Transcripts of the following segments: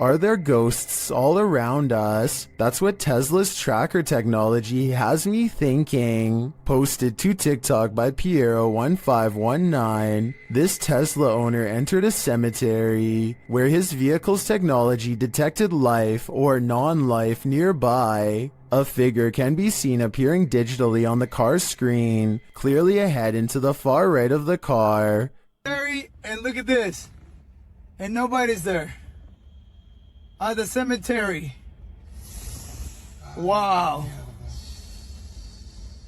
Are there ghosts all around us? That's what Tesla's tracker technology has me thinking. Posted to TikTok by Piero1519. This Tesla owner entered a cemetery where his vehicle's technology detected life or non-life nearby. A figure can be seen appearing digitally on the car's screen, clearly ahead into the far right of the car. And look at this. And nobody's there. The cemetery. Wow.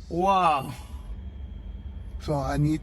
Wow. So and it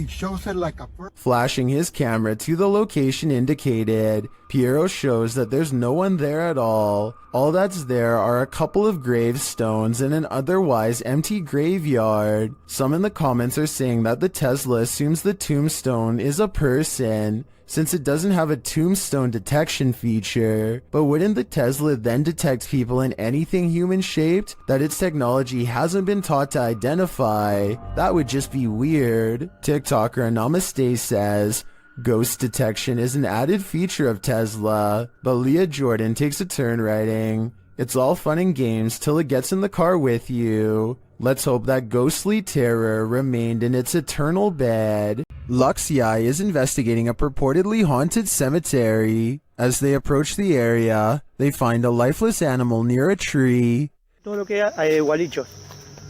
shows it like a person. Flashing his camera to the location indicated, Piero shows that there's no one there at all. All that's there are a couple of gravestones in an otherwise empty graveyard. Some in the comments are saying that the Tesla assumes the tombstone is a person, since it doesn't have a tombstone detection feature. But wouldn't the Tesla then detect people in anything human-shaped that its technology hasn't been taught to identify? That would just be weird. TikToker Namaste says, ghost detection is an added feature of Tesla, but Leah Jordan takes a turn writing, it's all fun and games till it gets in the car with you. Let's hope that ghostly terror remained in its eternal bed. Luxi is investigating a purportedly haunted cemetery. As they approach the area, they find a lifeless animal near a tree. Todo lo que hay gualichos.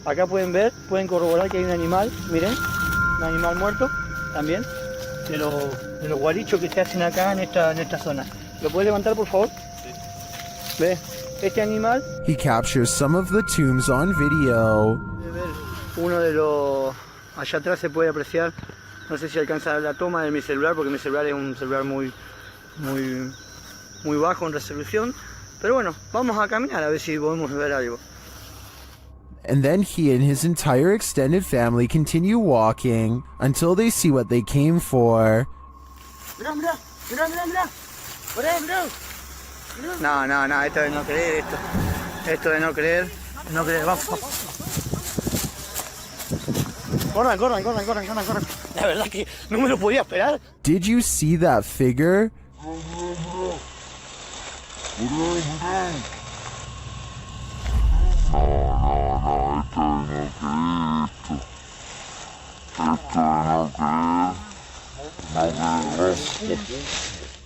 Acá pueden ver, pueden corroborar que hay un animal, miren, un animal muerto también, de los gualichos que se hacen acá en esta zona. ¿Lo puede levantar, por favor? Sí. ¿Ve? Este animal. He captures some of the tombs on video. Uno de los allá atrás se puede apreciar. No sé si alcanza la toma de mi celular, porque mi celular es un celular muy bajo en resolución. Pero bueno, vamos a caminar a ver si podemos ver algo. And then he and his entire extended family continue walking until they see what they came for. Mirá, mirá, mirá, mirá, mirá. Por ahí, mirá. No, esto de no creer, esto de no creer, vamos. Corran. La verdad que no me lo podía esperar. Did you see that figure?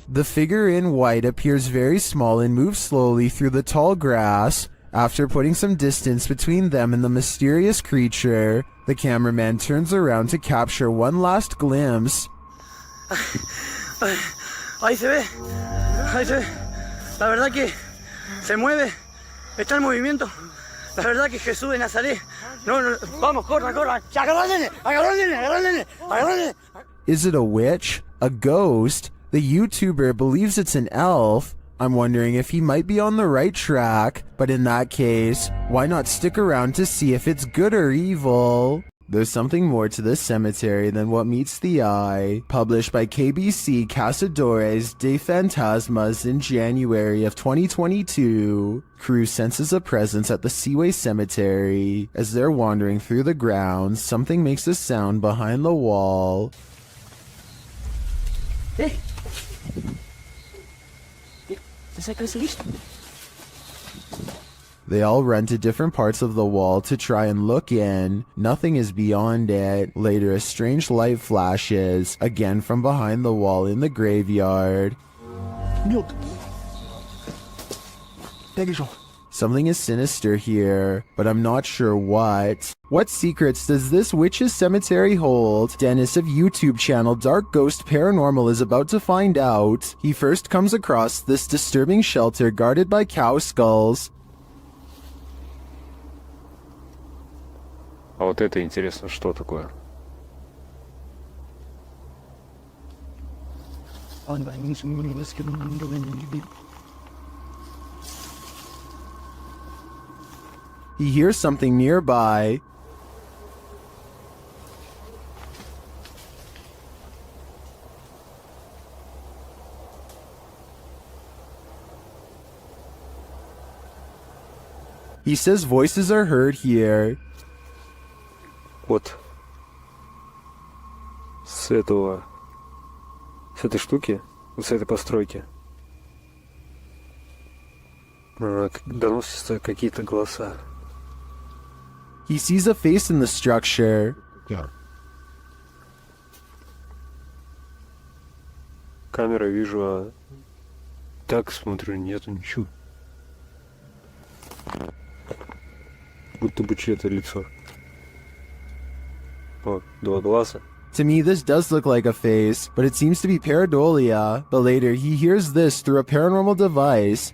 The figure in white appears very small and moves slowly through the tall grass. After putting some distance between them and the mysterious creature, the cameraman turns around to capture one last glimpse. Ahí se ve. La verdad que se mueve, está en movimiento. La verdad que Jesús de Nazaret. No, vamos, corran. Agarrale. Is it a witch? A ghost? The YouTuber believes it's an elf. I'm wondering if he might be on the right track, but in that case, why not stick around to see if it's good or evil? There's something more to this cemetery than what meets the eye. Published by KBC Cazadores de Fantasmas in January of 2022, crew senses a presence at the Seaway Cemetery. As they're wandering through the grounds, something makes a sound behind the wall. Hey! ¿Te sacas listo? They all run to different parts of the wall to try and look in. Nothing is beyond it. Later, a strange light flashes, again from behind the wall in the graveyard. Something is sinister here, but I'm not sure what. What secrets does this witch's cemetery hold? Dennis of YouTube channel Dark Ghost Paranormal is about to find out. He first comes across this disturbing shelter guarded by cow skulls. А вот это интересно, что такое? He hears something nearby. He says voices are heard here. Вот с этой штуки, вот с этой постройки. Доносятся какие-то голоса. He sees a face in the structure. Yeah. Камера вижу, а так смотрю, нету ничего. Будто бы чье-то лицо. О, два глаза. To me, this does look like a face, but it seems to be pareidolia. But later, he hears this through a paranormal device.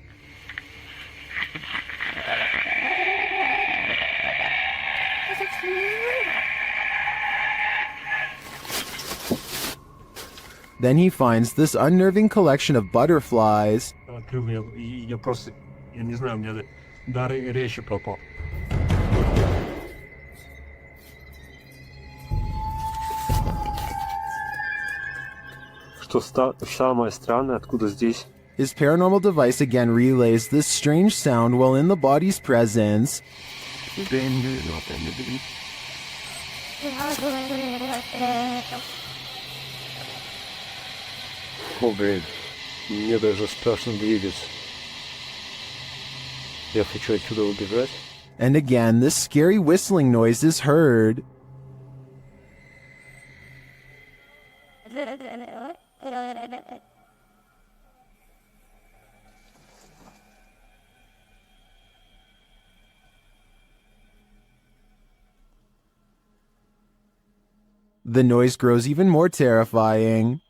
Then he finds this unnerving collection of butterflies. Открыл я просто, я не знаю, у меня дар речи пропал. Что самое странное, откуда здесь? His paranormal device again relays this strange sound while in the body's presence. О, блин, мне даже страшно двигаться. Я хочу отсюда убежать. And again, this scary whistling noise is heard. The noise grows even more terrifying.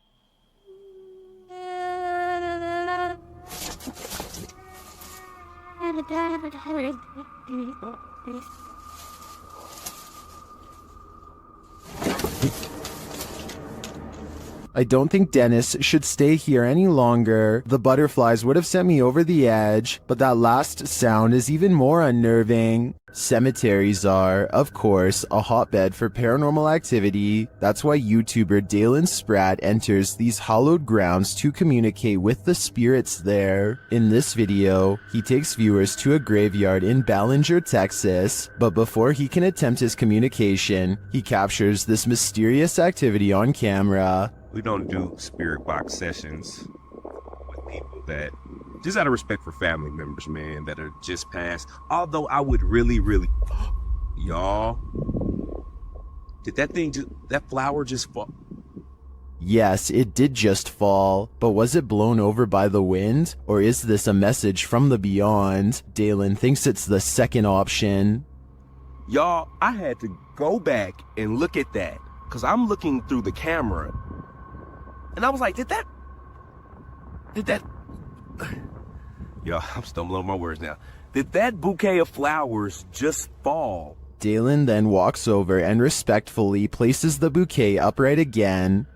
I don't think Dennis should stay here any longer. The butterflies would have sent me over the edge, but that last sound is even more unnerving. Cemeteries are, of course, a hotbed for paranormal activity. That's why YouTuber Dalen Spratt enters these hallowed grounds to communicate with the spirits there. In this video, he takes viewers to a graveyard in Ballinger, Texas, but before he can attempt his communication, he captures this mysterious activity on camera. We don't do spirit box sessions with people that, just out of respect for family members, man, that are just passed. Although I would really, y'all, did that flower just fall? Yes, it did just fall, but was it blown over by the wind? Or is this a message from the beyond? Dalen thinks it's the second option. Y'all, I had to go back and look at that, because I'm looking through the camera. And I was like, did that? Yo, I'm stumbling on my words now. Did that bouquet of flowers just fall? Dalen then walks over and respectfully places the bouquet upright again.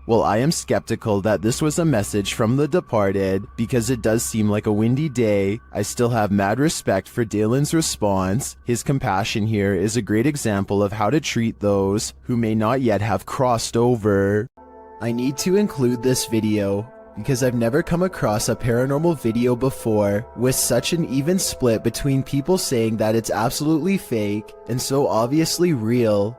Well, I am skeptical that this was a message from the departed, because it does seem like a windy day. I still have mad respect for Dalen's response. His compassion here is a great example of how to treat those who may not yet have crossed over. I need to include this video because I've never come across a paranormal video before with such an even split between people saying that it's absolutely fake and so obviously real.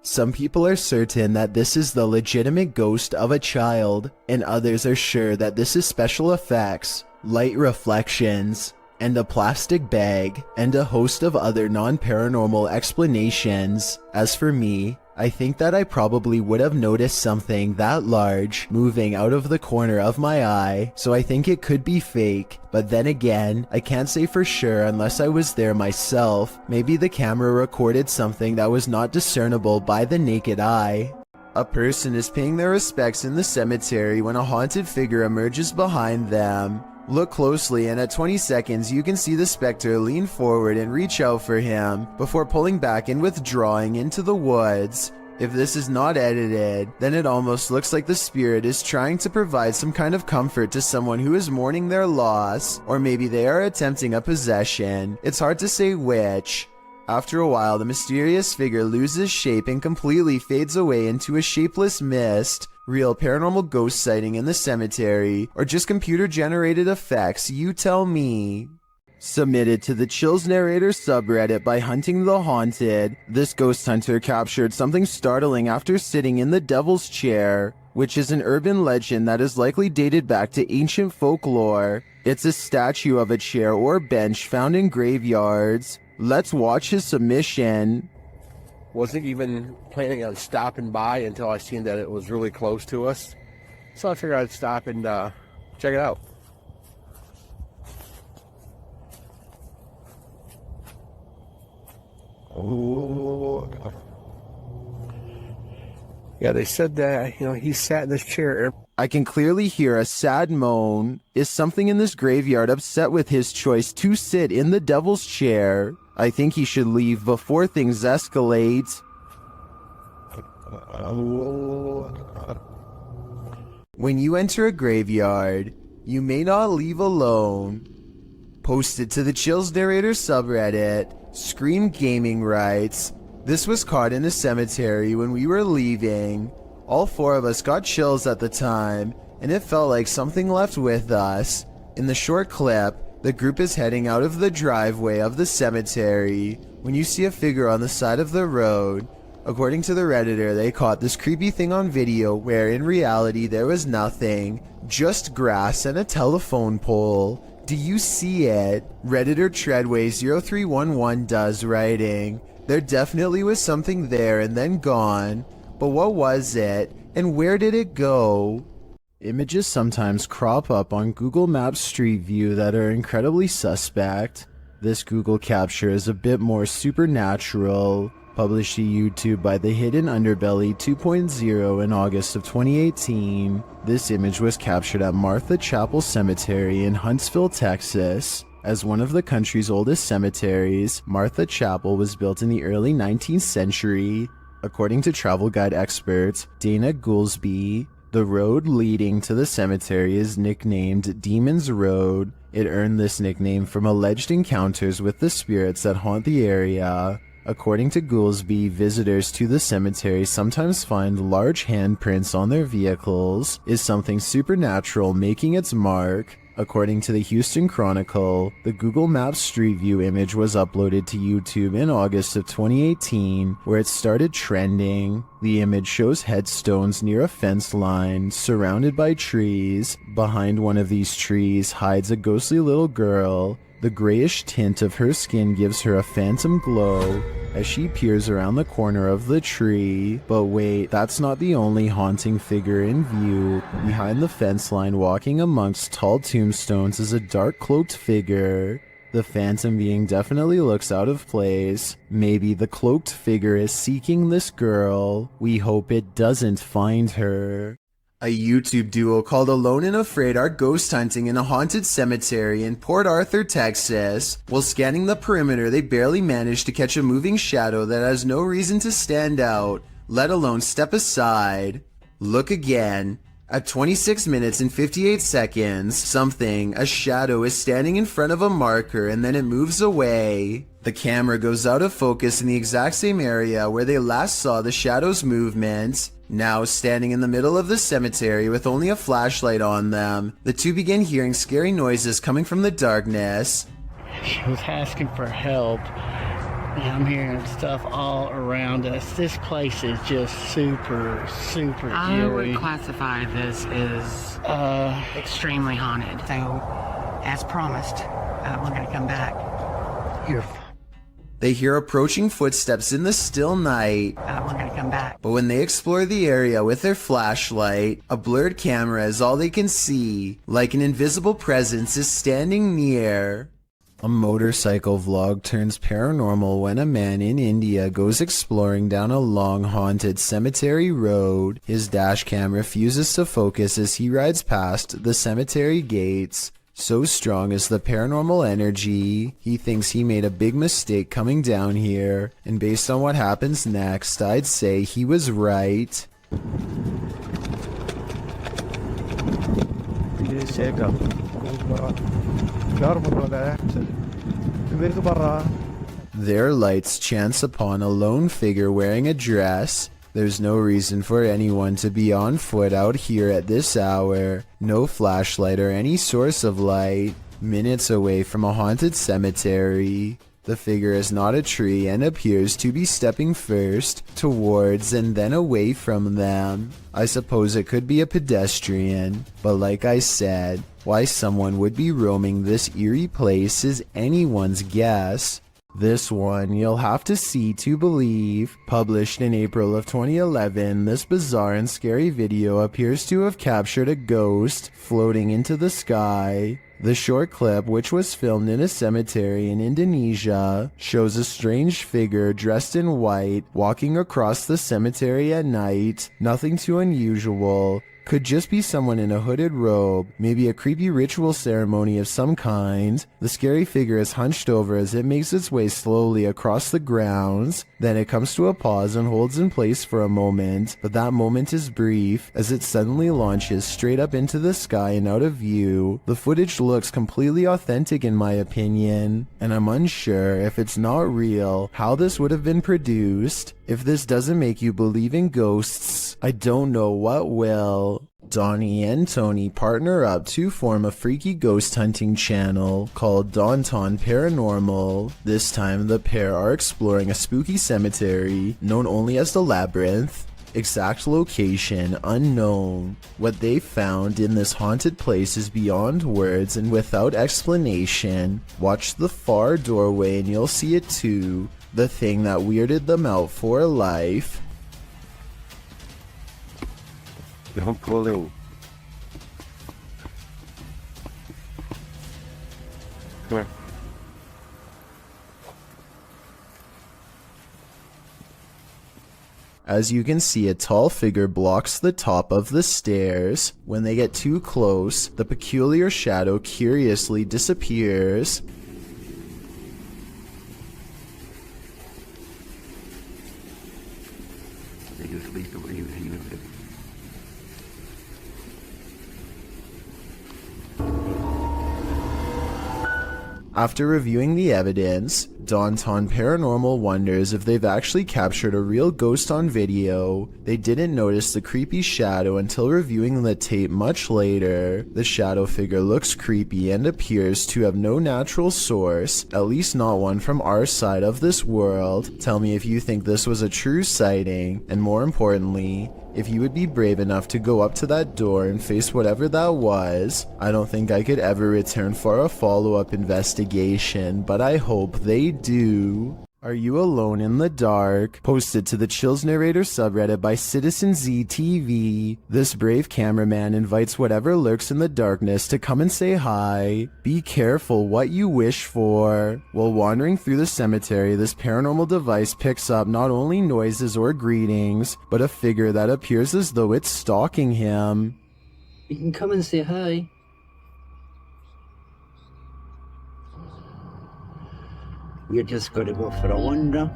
Some people are certain that this is the legitimate ghost of a child, and others are sure that this is special effects, light reflections, and a plastic bag, and a host of other non-paranormal explanations. As for me, I think that I probably would have noticed something that large moving out of the corner of my eye, so I think it could be fake. But then again, I can't say for sure unless I was there myself. Maybe the camera recorded something that was not discernible by the naked eye. A person is paying their respects in the cemetery when a haunted figure emerges behind them. Look closely, and at 20 seconds you can see the specter lean forward and reach out for him before pulling back and withdrawing into the woods. If this is not edited, then it almost looks like the spirit is trying to provide some kind of comfort to someone who is mourning their loss, or maybe they are attempting a possession. It's hard to say which. After a while, the mysterious figure loses shape and completely fades away into a shapeless mist. Real paranormal ghost sighting in the cemetery, or just computer-generated effects, you tell me. Submitted to the Chills Narrator subreddit by Hunting the Haunted, this ghost hunter captured something startling after sitting in the Devil's Chair, which is an urban legend that is likely dated back to ancient folklore. It's a statue of a chair or bench found in graveyards. Let's watch his submission. Wasn't even planning on stopping by until I seen that it was really close to us. So I figured I'd stop and check it out. Oh. Yeah, they said that, he sat in this chair. I can clearly hear a sad moan. Is something in this graveyard upset with his choice to sit in the Devil's Chair? I think he should leave before things escalate. When you enter a graveyard, you may not leave alone. Posted to the Chills Narrator subreddit, Scream Gaming writes, "This was caught in a cemetery when we were leaving. All four of us got chills at the time, and it felt like something left with us. In the short clip, the group is heading out of the driveway of the cemetery when you see a figure on the side of the road. According to the Redditor, they caught this creepy thing on video where in reality there was nothing, just grass and a telephone pole. Do you see it?" Redditor Treadway0311 does, writing, "There definitely was something there and then gone. But what was it? And where did it go?" Images sometimes crop up on Google Maps Street View that are incredibly suspect. This Google capture is a bit more supernatural. Published to YouTube by The Hidden Underbelly 2.0 in August of 2018. This image was captured at Martha Chapel Cemetery in Huntsville, Texas. As one of the country's oldest cemeteries, Martha Chapel was built in the early 19th century. According to travel guide expert Dana Goolsby, the road leading to the cemetery is nicknamed Demon's Road. It earned this nickname from alleged encounters with the spirits that haunt the area. According to Goolsby, visitors to the cemetery sometimes find large handprints on their vehicles. Is something supernatural making its mark? According to the Houston Chronicle, the Google Maps Street View image was uploaded to YouTube in August of 2018, where it started trending. The image shows headstones near a fence line, surrounded by trees. Behind one of these trees hides a ghostly little girl. The grayish tint of her skin gives her a phantom glow as she peers around the corner of the tree. But wait, that's not the only haunting figure in view. Behind the fence line, walking amongst tall tombstones, is a dark cloaked figure. The phantom being definitely looks out of place. Maybe the cloaked figure is seeking this girl. We hope it doesn't find her. A YouTube duo called Alone and Afraid are ghost hunting in a haunted cemetery in Port Arthur, Texas. While scanning the perimeter, they barely managed to catch a moving shadow that has no reason to stand out, let alone step aside. Look again. At 26 minutes and 58 seconds, a shadow is standing in front of a marker and then it moves away. The camera goes out of focus in the exact same area where they last saw the shadow's movement. Now standing in the middle of the cemetery with only a flashlight on them, the two begin hearing scary noises coming from the darkness. She was asking for help, and I'm hearing stuff all around us. This place is just super I eerie. would classify this as extremely haunted. So, as promised, we're going to come back. They hear approaching footsteps in the still night. We're going to come back. But when they explore the area with their flashlight, a blurred camera is all they can see, like an invisible presence is standing near. A motorcycle vlog turns paranormal when a man in India goes exploring down a long haunted cemetery road. His dash cam refuses to focus as he rides past the cemetery gates. So strong is the paranormal energy, he thinks he made a big mistake coming down here, and based on what happens next, I'd say he was right. Their lights chance upon a lone figure wearing a dress. There's no reason for anyone to be on foot out here at this hour. No flashlight or any source of light. Minutes away from a haunted cemetery. The figure is not a tree and appears to be stepping first towards and then away from them. I suppose it could be a pedestrian, but like I said, why someone would be roaming this eerie place is anyone's guess. This one you'll have to see to believe. Published in April of 2011, this bizarre and scary video appears to have captured a ghost floating into the sky. The short clip, which was filmed in a cemetery in Indonesia, shows a strange figure dressed in white walking across the cemetery at night. Nothing too unusual. Could just be someone in a hooded robe, maybe a creepy ritual ceremony of some kind. The scary figure is hunched over as it makes its way slowly across the grounds. Then it comes to a pause and holds in place for a moment, but that moment is brief as it suddenly launches straight up into the sky and out of view. The footage looks completely authentic in my opinion, and I'm unsure if it's not real how this would have been produced. If this doesn't make you believe in ghosts, I don't know what will. Donnie and Tony partner up to form a freaky ghost hunting channel called Daunton Paranormal. This time the pair are exploring a spooky cemetery known only as the Labyrinth. Exact location unknown. What they found in this haunted place is beyond words and without explanation. Watch the far doorway and you'll see it too. The thing that weirded them out for life. Don't pull in. Come here. As you can see, a tall figure blocks the top of the stairs. When they get too close, the peculiar shadow curiously disappears. After reviewing the evidence, Daunton Paranormal wonders if they've actually captured a real ghost on video. They didn't notice the creepy shadow until reviewing the tape much later. The shadow figure looks creepy and appears to have no natural source, at least not one from our side of this world. Tell me if you think this was a true sighting, and more importantly, if you would be brave enough to go up to that door and face whatever that was. I don't think I could ever return for a follow-up investigation, but I hope they do. Are you alone in the dark? Posted to the Chills Narrator subreddit by Citizen ZTV. This brave cameraman invites whatever lurks in the darkness to come and say hi. Be careful what you wish for. While wandering through the cemetery, this paranormal device picks up not only noises or greetings, but a figure that appears as though it's stalking him. You can come and say hi. You're just gonna go for a wander.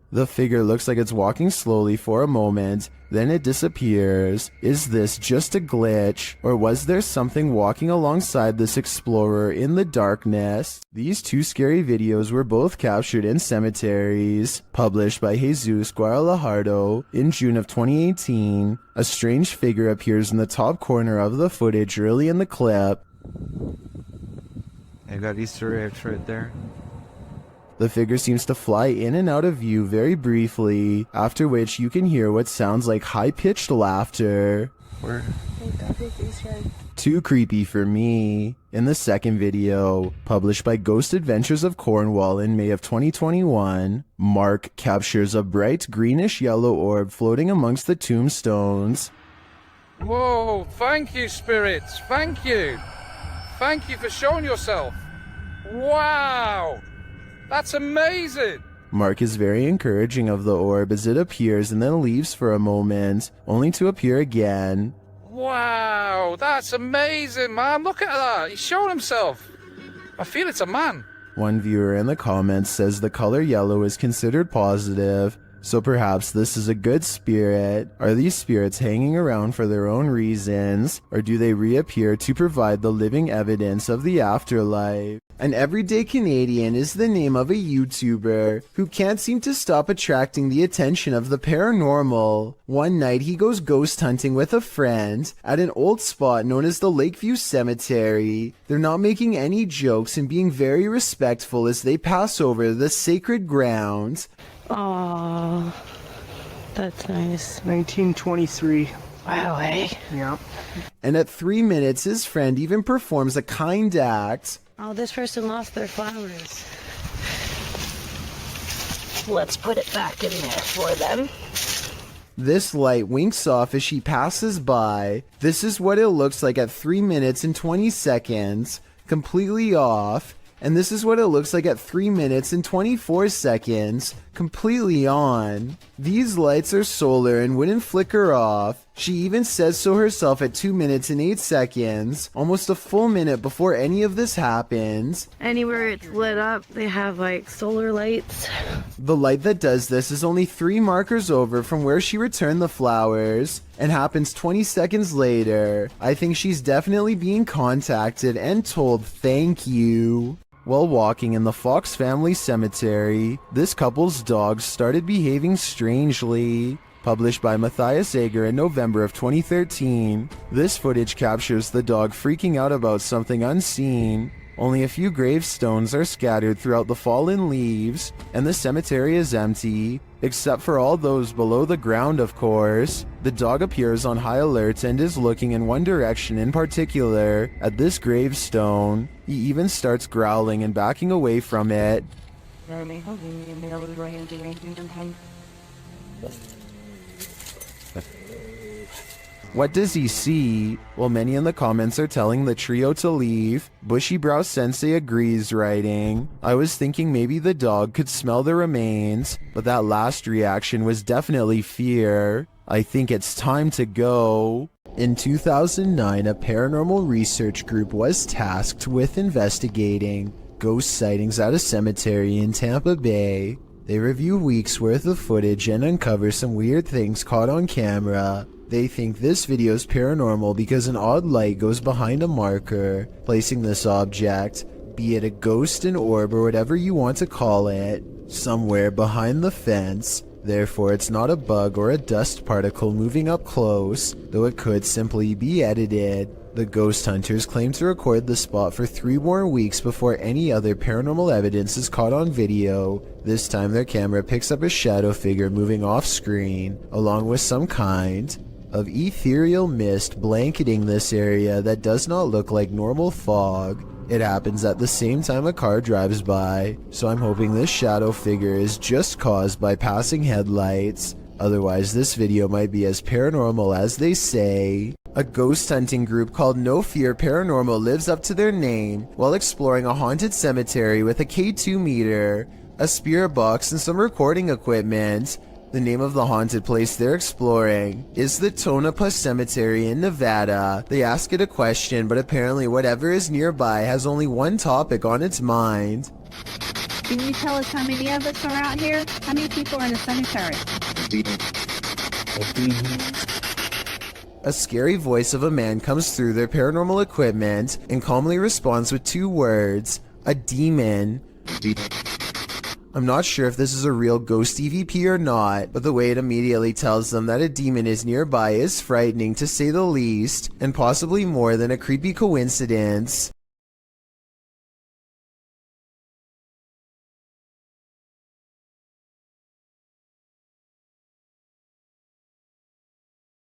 The figure looks like it's walking slowly for a moment, then it disappears. Is this just a glitch, or was there something walking alongside this explorer in the darkness? These two scary videos were both captured in cemeteries. Published by Jesus Guaralajardo in June of 2018, a strange figure appears in the top corner of the footage early in the clip. I got Easter eggs right there. The figure seems to fly in and out of view very briefly, after which you can hear what sounds like high-pitched laughter. Where? Too creepy for me. In the second video, published by Ghost Adventures of Cornwall in May of 2021, Mark captures a bright greenish-yellow orb floating amongst the tombstones. Whoa, thank you, spirits, thank you. Thank you for showing yourself. Wow! That's amazing! Mark is very encouraging of the orb as it appears and then leaves for a moment, only to appear again. Wow, that's amazing, man. Look at that. He's showing himself. I feel it's a man. One viewer in the comments says the color yellow is considered positive, So perhaps this is a good spirit. Are these spirits hanging around for their own reasons, or do they reappear to provide the living evidence of the afterlife? An everyday Canadian is the name of a YouTuber who can't seem to stop attracting the attention of the paranormal. One night he goes ghost hunting with a friend at an old spot known as the Lakeview Cemetery. They're not making any jokes and being very respectful as they pass over the sacred ground. Aww, that's nice. 1923. Wow, eh? Yeah. And at 3 minutes, his friend even performs a kind act. Oh, this person lost their flowers. Let's put it back in there for them. This light winks off as she passes by. This is what it looks like at 3 minutes and 20 seconds, completely off. And this is what it looks like at 3 minutes and 24 seconds, completely on. These lights are solar and wouldn't flicker off. She even says so herself at 2 minutes and 8 seconds, almost a full minute before any of this happens. Anywhere it's lit up, they have like solar lights. The light that does this is only 3 markers over from where she returned the flowers, and happens 20 seconds later. I think she's definitely being contacted and told thank you. While walking in the Fox family cemetery, this couple's dogs started behaving strangely. Published by Matthias Ager in November of 2013. This footage captures the dog freaking out about something unseen. Only a few gravestones are scattered throughout the fallen leaves, and the cemetery is empty, except for all those below the ground, of course. The dog appears on high alert and is looking in one direction in particular, at this gravestone. He even starts growling and backing away from it. What does he see? Well, many in the comments are telling the trio to leave. Bushy Brow Sensei agrees, writing, I was thinking maybe the dog could smell the remains, but that last reaction was definitely fear. I think it's time to go. In 2009, a paranormal research group was tasked with investigating ghost sightings at a cemetery in Tampa Bay. They review weeks worth of footage and uncover some weird things caught on camera. They think this video's paranormal because an odd light goes behind a marker, placing this object, be it a ghost, an orb, or whatever you want to call it, somewhere behind the fence. Therefore, it's not a bug or a dust particle moving up close, though it could simply be edited. The ghost hunters claim to record the spot for 3 more weeks before any other paranormal evidence is caught on video. This time their camera picks up a shadow figure moving off screen, along with some kind of ethereal mist blanketing this area that does not look like normal fog. It happens at the same time a car drives by, so I'm hoping this shadow figure is just caused by passing headlights. Otherwise, this video might be as paranormal as they say. A ghost hunting group called No Fear Paranormal lives up to their name while exploring a haunted cemetery with a K2 meter, a spirit box, and some recording equipment. The name of the haunted place they're exploring is the Tonopah Cemetery in Nevada. They ask it a question, but apparently whatever is nearby has only one topic on its mind. Can you tell us how many of us are out here? How many people are in the cemetery? A scary voice of a man comes through their paranormal equipment and calmly responds with 2 words, a demon. I'm not sure if this is a real ghost EVP or not, but the way it immediately tells them that a demon is nearby is frightening to say the least, and possibly more than a creepy coincidence.